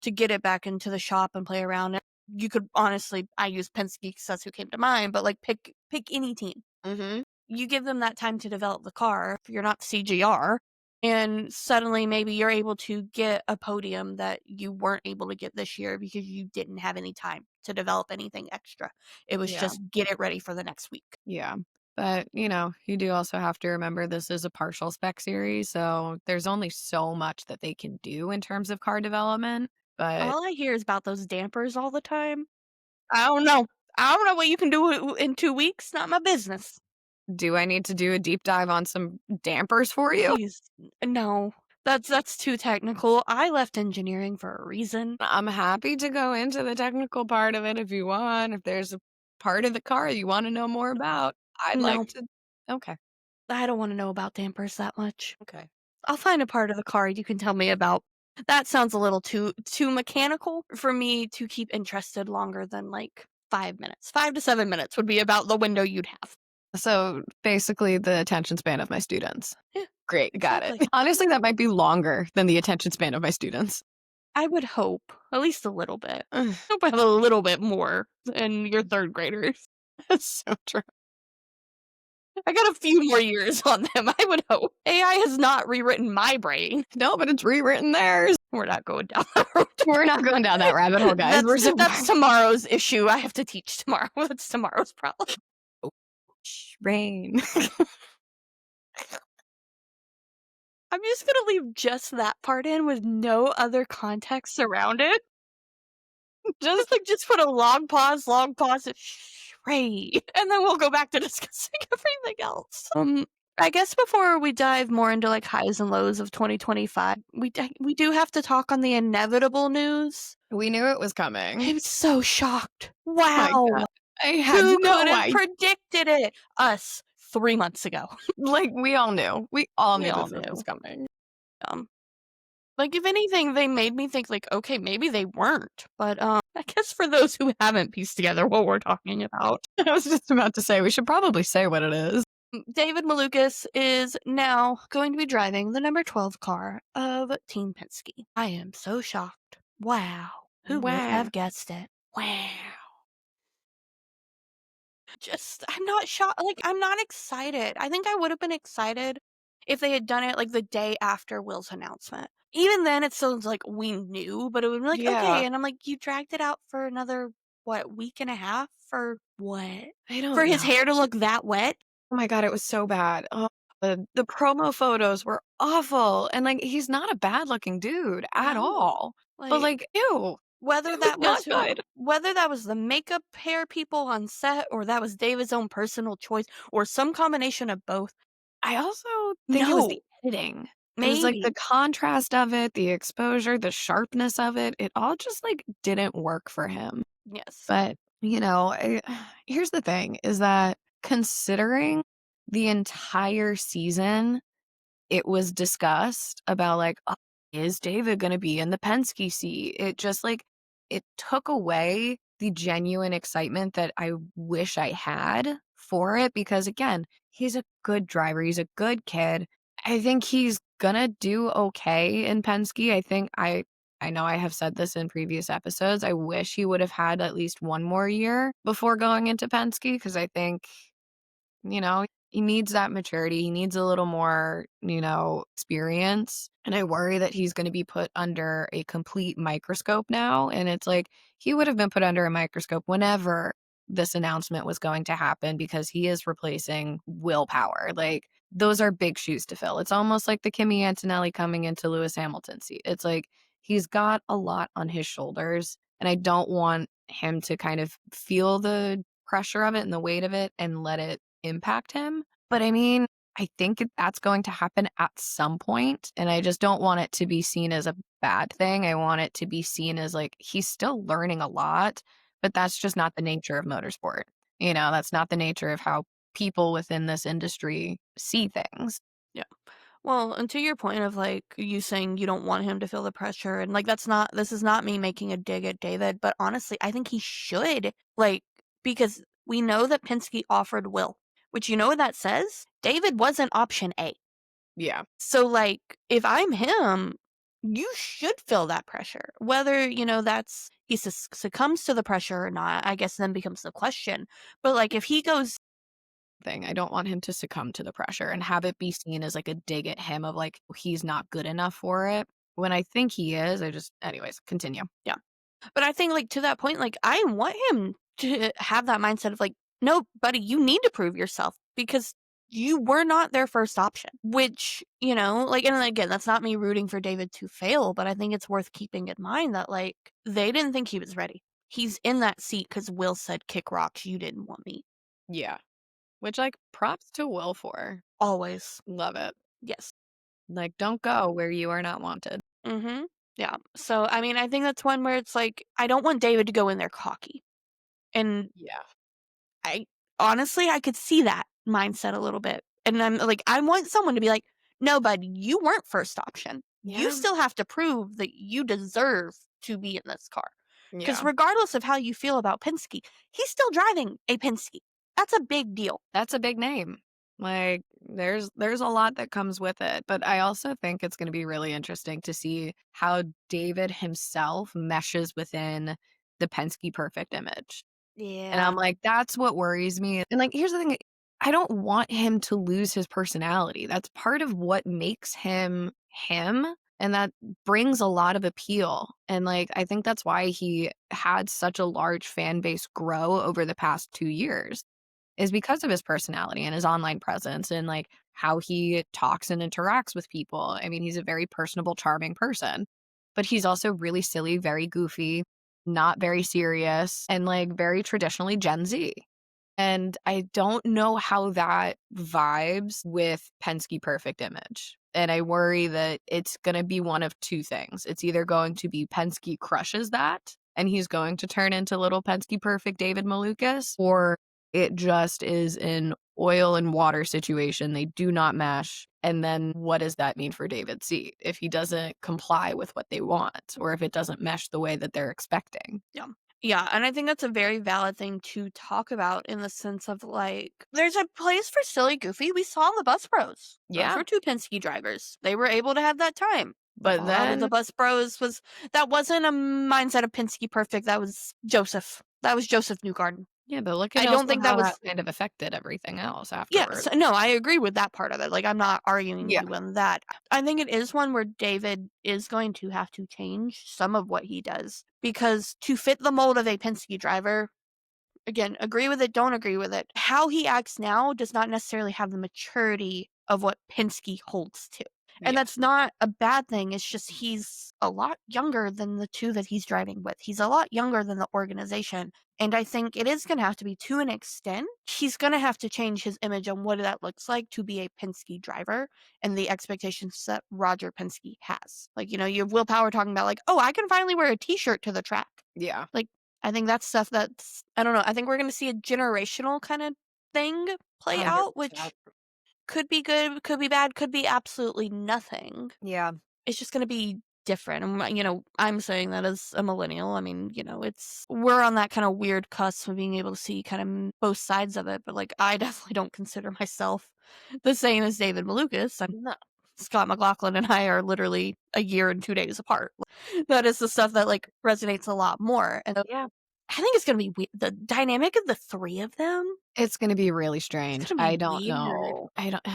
Speaker 2: get it back into the shop and play around. And you could honestly, I use Penske because that's who came to mind, but like pick any team.
Speaker 3: Mhm.
Speaker 2: You give them that time to develop the car. If you're not CGR, and suddenly maybe you're able to get a podium that you weren't able to get this year because you didn't have any time to develop anything extra. It was
Speaker 3: Yeah.
Speaker 2: just get it ready for the next week.
Speaker 3: Yeah. But, you do also have to remember this is a partial spec series, so there's only so much that they can do in terms of car development, but
Speaker 2: All I hear is about those dampers all the time. I don't know. I don't know what you can do in 2 weeks. Not my business.
Speaker 3: Do I need to do a deep dive on some dampers for you?
Speaker 2: Please, no. That's too technical. I left engineering for a reason.
Speaker 3: I'm happy to go into the technical part of it if you want. If there's a part of the car you want to know more about, I'd like
Speaker 2: No,
Speaker 3: to. Okay.
Speaker 2: I don't want to know about dampers that much.
Speaker 3: Okay.
Speaker 2: I'll find a part of the car you can tell me about. That sounds a little too mechanical for me to keep interested longer than like 5 minutes. 5 to 7 minutes would be about the window you'd have.
Speaker 3: So basically, the attention span of my students.
Speaker 2: Yeah,
Speaker 3: Great. Got it.
Speaker 2: exactly.
Speaker 3: Honestly, that might be longer than the attention span of my students.
Speaker 2: I would hope at least a little bit.
Speaker 3: Ugh,
Speaker 2: I hope I have a little bit more than your third graders.
Speaker 3: That's so true.
Speaker 2: I got a few more years on them, I would hope. AI has not rewritten my brain.
Speaker 3: No, but it's rewritten theirs.
Speaker 2: We're not going down that road.
Speaker 3: We're not going down that rabbit hole, guys. We're so
Speaker 2: That's tomorrow's issue. I have to teach tomorrow. That's tomorrow's problem.
Speaker 3: rain.
Speaker 2: I'm just gonna leave just that part in with no other context around it. Just put a long pause, Ray, and then we'll go back to discussing everything else. I guess before we dive more into like highs and lows of 2025, we do have to talk on the inevitable news.
Speaker 3: We knew it was coming.
Speaker 2: I'm so shocked.
Speaker 3: My
Speaker 2: Wow,
Speaker 3: God. I had
Speaker 2: who
Speaker 3: no
Speaker 2: could have
Speaker 3: idea.
Speaker 2: predicted it? Us 3 months ago.
Speaker 3: Like, we all knew. We all
Speaker 2: We
Speaker 3: knew
Speaker 2: all
Speaker 3: this was
Speaker 2: knew.
Speaker 3: coming.
Speaker 2: Like, if anything, they made me think, like, okay, maybe they weren't. But, I guess for those who haven't pieced together what we're talking about,
Speaker 3: I was just about to say, we should probably say what it is.
Speaker 2: David Malukas is now going to be driving the number 12 car of Team Penske. I am so shocked. Wow. Who would
Speaker 3: Wow.
Speaker 2: have guessed it? Wow. I'm not shocked. Like, I'm not excited. I think I would have been excited if they had done it, like, the day after Will's announcement. Even then, it still like we knew, but it would be like,
Speaker 3: Yeah.
Speaker 2: okay. And I'm like, you dragged it out for another, week and a half? For what?
Speaker 3: I don't
Speaker 2: For his
Speaker 3: know.
Speaker 2: hair to look that wet?
Speaker 3: Oh my God, it was so bad. Oh, the promo photos were awful. And like, he's not a bad looking dude at
Speaker 2: No.
Speaker 3: all. But like, ew.
Speaker 2: Whether
Speaker 3: It
Speaker 2: that
Speaker 3: was
Speaker 2: was
Speaker 3: not good.
Speaker 2: whether that was the makeup hair people on set, or that was David's own personal choice, or some combination of both.
Speaker 3: I also think it was the
Speaker 2: No.
Speaker 3: editing. It was like the
Speaker 2: Maybe.
Speaker 3: contrast of it, the exposure, the sharpness of it. It all just like didn't work for him.
Speaker 2: Yes.
Speaker 3: But, here's the thing is that considering the entire season, it was discussed about like, "Oh, is David going to be in the Penske seat?" It just like, it took away the genuine excitement that I wish I had for it because, again, he's a good driver. He's a good kid. I think he's going to do okay in Penske. I know I have said this in previous episodes. I wish he would have had at least one more year before going into Penske because I think, he needs that maturity. He needs a little more, experience. And I worry that he's going to be put under a complete microscope now. And it's like he would have been put under a microscope whenever this announcement was going to happen because he is replacing willpower. Like, those are big shoes to fill. It's almost like the Kimi Antonelli coming into Lewis Hamilton's seat. It's like he's got a lot on his shoulders. And I don't want him to kind of feel the pressure of it and the weight of it and let it impact him. But I mean, I think that's going to happen at some point, and I just don't want it to be seen as a bad thing. I want it to be seen as like he's still learning a lot, but that's just not the nature of motorsport. That's not the nature of how people within this industry see things.
Speaker 2: Yeah. Well, and to your point of like you saying you don't want him to feel the pressure, and like this is not me making a dig at David, but honestly, I think he should, like, because we know that Penske offered Will, which you know what that says? David wasn't option A.
Speaker 3: Yeah.
Speaker 2: So like if I'm him, you should feel that pressure. Whether, that's he succumbs to the pressure or not, I guess then becomes the question. But like if he goes
Speaker 3: Thing. I don't want him to succumb to the pressure and have it be seen as like a dig at him of like he's not good enough for it. When I think he is, anyways, continue.
Speaker 2: Yeah. But I think, like, to that point, like, I want him to have that mindset of, like, no, buddy, you need to prove yourself because you were not their first option. Which, like, and again, that's not me rooting for David to fail, but I think it's worth keeping in mind that, like, they didn't think he was ready. He's in that seat because Will said, kick rocks, you didn't want me.
Speaker 3: Yeah. which, like, props to Will for.
Speaker 2: Always.
Speaker 3: Love it.
Speaker 2: Yes.
Speaker 3: Like, don't go where you are not wanted.
Speaker 2: Mm-hmm. Yeah. So, I mean, I think that's one where it's like, I don't want David to go in there cocky. And
Speaker 3: Yeah.
Speaker 2: I honestly, I could see that mindset a little bit. And I'm like, I want someone to be like, no, bud, you weren't first option. You
Speaker 3: Yeah.
Speaker 2: still have to prove that you deserve to be in this car. Because
Speaker 3: Yeah.
Speaker 2: regardless of how you feel about Penske, he's still driving a Penske. That's a big deal.
Speaker 3: That's a big name. Like, there's a lot that comes with it, but I also think it's going to be really interesting to see how David himself meshes within the Penske perfect image. And
Speaker 2: Yeah.
Speaker 3: I'm like, that's what worries me. And like, here's the thing, I don't want him to lose his personality. That's part of what makes him him. And that brings a lot of appeal. And like, I think that's why he had such a large fan base grow over the past 2 years, is because of his personality and his online presence and like how he talks and interacts with people. I mean, he's a very personable, charming person, but he's also really silly, very goofy, not very serious, and like very traditionally Gen Z. And I don't know how that vibes with Penske Perfect Image. And I worry that it's going to be one of two things. It's either going to be Penske crushes that and he's going to turn into little Penske Perfect David Malukas, or it just is an oil and water situation. They do not mesh. And then what does that mean for David's seat if he doesn't comply with what they want, or if it doesn't mesh the way that they're expecting?
Speaker 2: Yeah. Yeah, and I think that's a very valid thing to talk about in the sense of like, there's a place for silly goofy. We saw the Bus Bros. Those
Speaker 3: Yeah.
Speaker 2: were two Penske drivers. They were able to have that time. But a
Speaker 3: But
Speaker 2: lot of the
Speaker 3: then,
Speaker 2: Bus Bros that wasn't a mindset of Penske perfect. That was Joseph. That was Joseph Newgarden.
Speaker 3: yeah, but look
Speaker 2: I
Speaker 3: at
Speaker 2: don't
Speaker 3: also
Speaker 2: think that
Speaker 3: how that
Speaker 2: was.
Speaker 3: kind of affected everything else
Speaker 2: Yes,
Speaker 3: afterward.
Speaker 2: no, I agree with that part of it. Like, I'm not arguing
Speaker 3: Yeah.
Speaker 2: you on that. I think it is one where David is going to have to change some of what he does because to fit the mold of a Penske driver, again, agree with it, don't agree with it. How he acts now does not necessarily have the maturity of what Penske holds to. And
Speaker 3: Yeah.
Speaker 2: that's not a bad thing. It's just he's a lot younger than the two that he's driving with. He's a lot younger than the organization. And I think it is going to have to be, to an extent, he's going to have to change his image on what that looks like to be a Penske driver and the expectations that Roger Penske has. Like, you have Will Power talking about, like, oh, I can finally wear a t shirt to the track.
Speaker 3: Yeah.
Speaker 2: Like, I think that's stuff that's, I don't know. I think we're going to see a generational kind of thing play out,
Speaker 3: 100%.
Speaker 2: which could be good, could be bad, could be absolutely nothing.
Speaker 3: Yeah.
Speaker 2: It's just going to be different. And, I'm saying that as a millennial. I mean, we're on that kind of weird cusp of being able to see kind of both sides of it. But like, I definitely don't consider myself the same as David Malukas.
Speaker 3: No.
Speaker 2: Scott McLaughlin and I are literally a year and 2 days apart. That is the stuff that like resonates a lot more. And
Speaker 3: Yeah.
Speaker 2: I think it's gonna be the dynamic of the three of them.
Speaker 3: It's going to be really
Speaker 2: It's
Speaker 3: strange.
Speaker 2: gonna be
Speaker 3: I don't
Speaker 2: weird.
Speaker 3: know. I don't,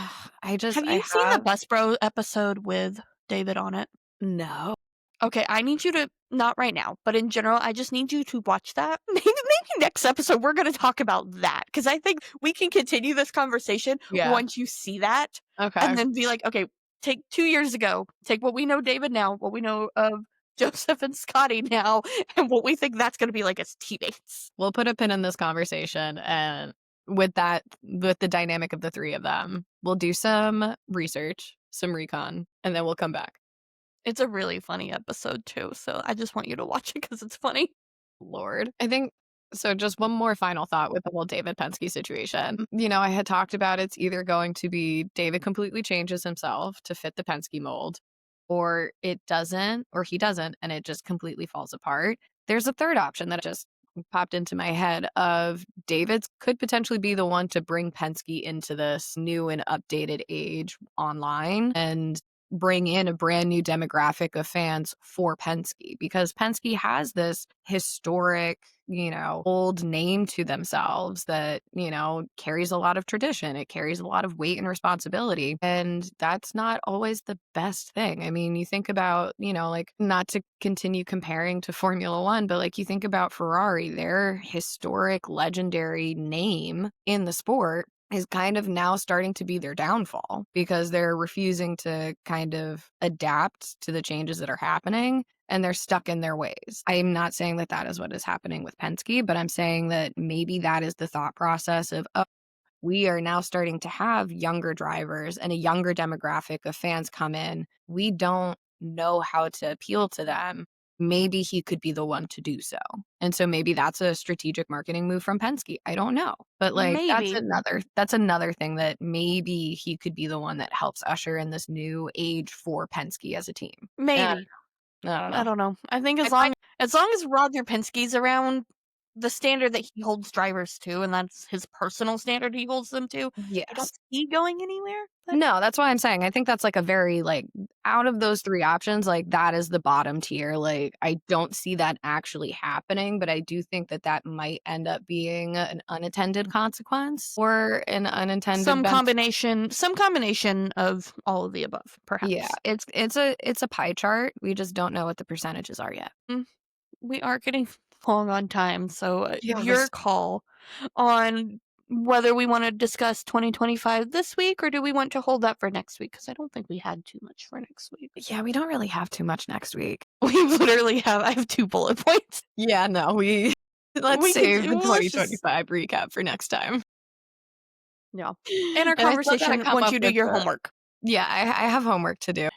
Speaker 3: I just,
Speaker 2: Have
Speaker 3: I
Speaker 2: you seen the
Speaker 3: have
Speaker 2: Bus Bro episode with David on it?
Speaker 3: no.
Speaker 2: Okay, I need you to, not right now, but in general, I just need you to watch that. Maybe next episode we're gonna talk about that because I think we can continue this conversation
Speaker 3: Yeah.
Speaker 2: once you see that,
Speaker 3: Okay.
Speaker 2: and then be like, okay, take 2 years ago, take what we know David now, what we know of Joseph and Scotty now, and what we think that's gonna be like as teammates.
Speaker 3: We'll put a pin in this conversation, and with the dynamic of the three of them, we'll do some research, some recon, and then we'll come back.
Speaker 2: It's a really funny episode too, so I just want you to watch it because it's funny.
Speaker 3: Lord. I think so. Just one more final thought with the whole David Penske situation. I had talked about it's either going to be David completely changes himself to fit the Penske mold, or it doesn't, or he doesn't, and it just completely falls apart. There's a third option that just popped into my head of David's could potentially be the one to bring Penske into this new and updated age online and bring in a brand new demographic of fans for Penske, because Penske has this historic, old name to themselves that, carries a lot of tradition. It carries a lot of weight and responsibility. And that's not always the best thing. I mean, you think about, like, not to continue comparing to Formula One, but like you think about Ferrari, their historic, legendary name in the sport is kind of now starting to be their downfall because they're refusing to kind of adapt to the changes that are happening and they're stuck in their ways. I'm not saying that that is what is happening with Penske, but I'm saying that maybe that is the thought process of, oh, we are now starting to have younger drivers and a younger demographic of fans come in. We don't know how to appeal to them. Maybe he could be the one to do so. And so maybe that's a strategic marketing move from Penske. I don't know. But like
Speaker 2: Maybe.
Speaker 3: that's another thing that maybe he could be the one that helps usher in this new age for Penske as a team.
Speaker 2: Maybe.
Speaker 3: I don't know.
Speaker 2: I don't know. I think
Speaker 3: I
Speaker 2: as long as Roger Penske's around, the standard that he holds drivers to, and that's his personal standard he holds them to, I don't
Speaker 3: Yes.
Speaker 2: see going anywhere. But
Speaker 3: No, that's why I'm saying I think that's like a very like out of those three options, like that is the bottom tier. Like I don't see that actually happening, but I do think that that might end up being an unattended consequence or an unintended
Speaker 2: some combination of all of the above, perhaps.
Speaker 3: Yeah, it's a pie chart. We just don't know what the percentages are yet.
Speaker 2: We are getting long on time, so
Speaker 3: Yeah,
Speaker 2: your
Speaker 3: this-
Speaker 2: call on whether we want to discuss 2025 this week or do we want to hold that for next week? Because I don't think we had too much for next week.
Speaker 3: Yeah, we don't really have too much next week.
Speaker 2: We literally have. I have 2 bullet points.
Speaker 3: Yeah, no, let's
Speaker 2: We could
Speaker 3: save
Speaker 2: do-
Speaker 3: the
Speaker 2: let's just-
Speaker 3: 2025 recap for next time.
Speaker 2: Yeah. In our
Speaker 3: And I still gotta
Speaker 2: conversation,
Speaker 3: come
Speaker 2: once
Speaker 3: up
Speaker 2: you do
Speaker 3: with
Speaker 2: your
Speaker 3: the-
Speaker 2: homework,
Speaker 3: Yeah, I have homework to do.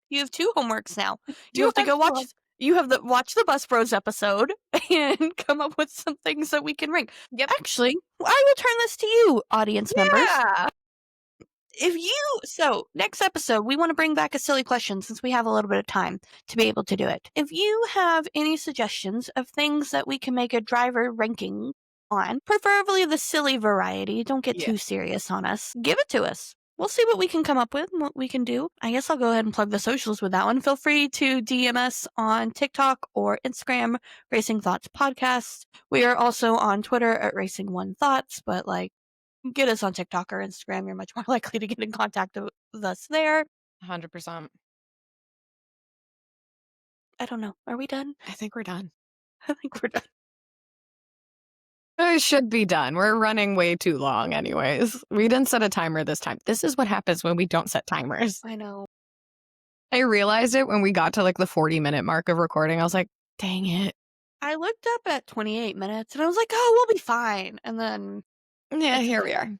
Speaker 2: you have 2 homeworks now.
Speaker 3: Do
Speaker 2: You have to
Speaker 3: have
Speaker 2: go
Speaker 3: to
Speaker 2: watch.
Speaker 3: watch-
Speaker 2: You have to watch the Bus Bros episode and come up with some things that we can rank.
Speaker 3: Yep.
Speaker 2: Actually, I will turn this to you, audience members.
Speaker 3: Yeah.
Speaker 2: So next episode, we want to bring back a silly question since we have a little bit of time to be able to do it. If you have any suggestions of things that we can make a driver ranking on, preferably the silly variety, don't get
Speaker 3: Yeah.
Speaker 2: too serious on us, give it to us. We'll see what we can come up with and what we can do. I guess I'll go ahead and plug the socials with that one. Feel free to DM us on TikTok or Instagram, Racing Thoughts Podcast. We are also on Twitter at Racing One Thoughts, but like, get us on TikTok or Instagram. You're much more likely to get in contact with us there.
Speaker 3: 100%.
Speaker 2: I don't know. Are we done?
Speaker 3: I think we're done.
Speaker 2: I think we're done.
Speaker 3: We should be done. We're running way too long anyways. We didn't set a timer this time. This is what happens when we don't set timers.
Speaker 2: I know.
Speaker 3: I realized it when we got to like the 40-minute mark of recording. I was like, dang it.
Speaker 2: I looked up at 28 minutes and I was like, oh, we'll be fine. And then,
Speaker 3: Yeah,
Speaker 2: It's
Speaker 3: here
Speaker 2: okay.
Speaker 3: we are.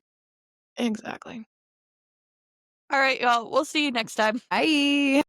Speaker 3: Exactly.
Speaker 2: all right, y'all, we'll see you next time.
Speaker 3: Bye.